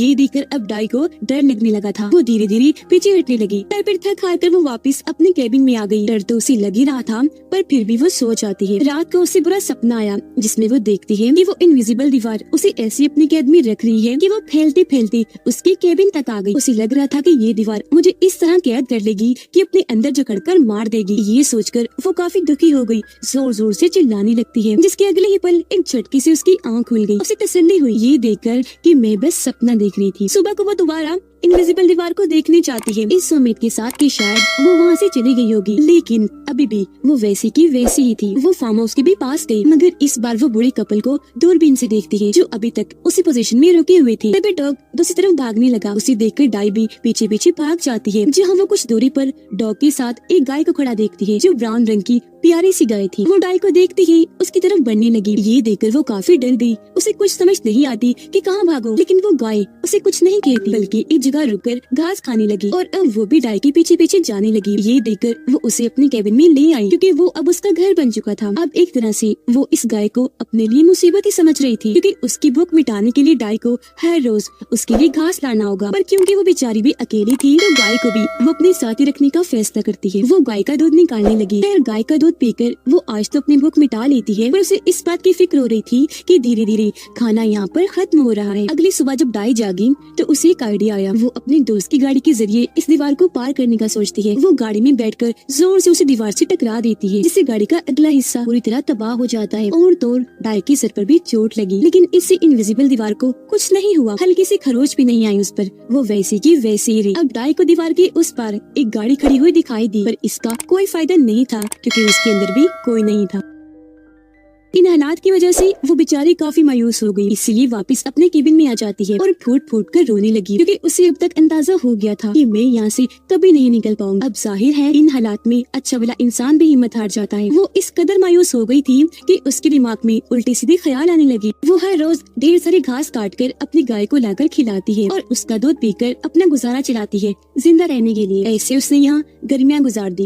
ये देखकर अब डाई को डर लगने लगा था। वो धीरे धीरे पीछे हटने लगी। फिर थक हार कर वो वापस अपने केबिन में आ गई। डर तो उसे लग ही रहा था, पर फिर भी वो सो जाती है। रात को उसे बुरा सपना आया, जिसमें वो देखती है कि वो इनविजिबल दीवार उसे ऐसी अपनी कैद में रख रही है कि वो फैलते फैलते उसके केबिन तक आ गई। उसे लग रहा था कि ये दीवार मुझे इस तरह कैद कर लेगी कि अपने अंदर जकड़कर मार देगी। ये सोचकर वो काफी दुखी हो गई, जोर जोर से चिल्लाने लगती है, जिसके अगले ही पल एक झटके से उसकी आंख खुल गई। उसे तसल्ली हुई ये देखकर कि मैं बस सपना देख रही थी। सुबह को वो दोबारा इनविजिबल दीवार को देखने चाहती है, इस उम्मीद के साथ कि शायद वो वहाँ से चली गई होगी, लेकिन अभी भी वो वैसी की वैसी ही थी। वो फार्म हाउस के भी पास गई, मगर इस बार वो बूढ़े कपल को दूरबीन से देखती है, जो अभी तक उसी पोजीशन में रुके हुए थे। तभी डॉग दूसरी तरफ भागने लगा। उसे देखकर डाई भी पीछे पीछे भाग जाती है, जहाँ वो कुछ दूरी पर डॉग के साथ एक गाय को खड़ा देखती है, जो ब्राउन रंग की प्यारी सी गाय थी। वो डाई को देखती ही उसकी तरफ बढ़ने लगी। ये देखकर वो काफी डर गई। उसे कुछ समझ नहीं आती कि कहाँ भागो, लेकिन वो गाय उसे कुछ नहीं कहती, बल्कि एक जगह रुककर घास खाने लगी। और अब वो भी डाई के पीछे पीछे जाने लगी। ये देखकर वो उसे अपने केबिन में ले आई, क्योंकि वो अब उसका घर बन चुका था। अब एक तरह से वो इस गाय को अपने लिए मुसीबत ही समझ रही थी, क्योंकि उसकी भूख मिटाने के लिए डाई को हर रोज उसके लिए घास लाना होगा। पर क्योंकि वो बेचारी भी अकेली थी, तो गाय को भी वो अपने साथ ही रखने का फैसला करती है। वो गाय का दूध निकालने लगी। फिर गाय का दूध पीकर वो आज तो अपनी भूख मिटा लेती है, पर उसे इस बात की फिक्र हो रही थी कि धीरे धीरे खाना यहाँ पर खत्म हो रहा है। अगली सुबह जब डाई जागी तो उसे एक आइडिया आया। वो अपने दोस्त की गाड़ी के जरिए इस दीवार को पार करने का सोचती है। वो गाड़ी में बैठकर जोर से उसे दीवार से टकरा देती है, जिससे गाड़ी का अगला हिस्सा पूरी तरह तबाह हो जाता है। और तो डाई के सर पर भी चोट लगी, लेकिन इससे इनविजिबल दीवार को कुछ नहीं हुआ। हल्की सी खरोच भी नहीं आई उस पर। वो वैसी की वैसी ही रही। अब डाई को दीवार के उस पार एक गाड़ी खड़ी हुई दिखाई दी, पर इसका कोई फायदा नहीं था, क्योंकि उसके अंदर भी कोई नहीं था। इन हालात की वजह से वो बेचारी काफी मायूस हो गई, इसलिए वापस अपने केबिन में आ जाती है और फूट फूट कर रोने लगी, क्योंकि उसे अब तक अंदाजा हो गया था कि मैं यहाँ से कभी नहीं निकल पाऊंगी। अब जाहिर है इन हालात में अच्छा भला इंसान भी हिम्मत हार जाता है। वो इस कदर मायूस हो गई थी कि उसके दिमाग में उल्टे सीधे ख्याल आने लगे। वो हर रोज ढेर सारी घास काट कर अपनी गाय को लाकर खिलाती है और उसका दूध पीकर अपना गुजारा चलाती है जिंदा रहने के लिए। ऐसे उसने यहाँ गर्मियाँ गुजार दी।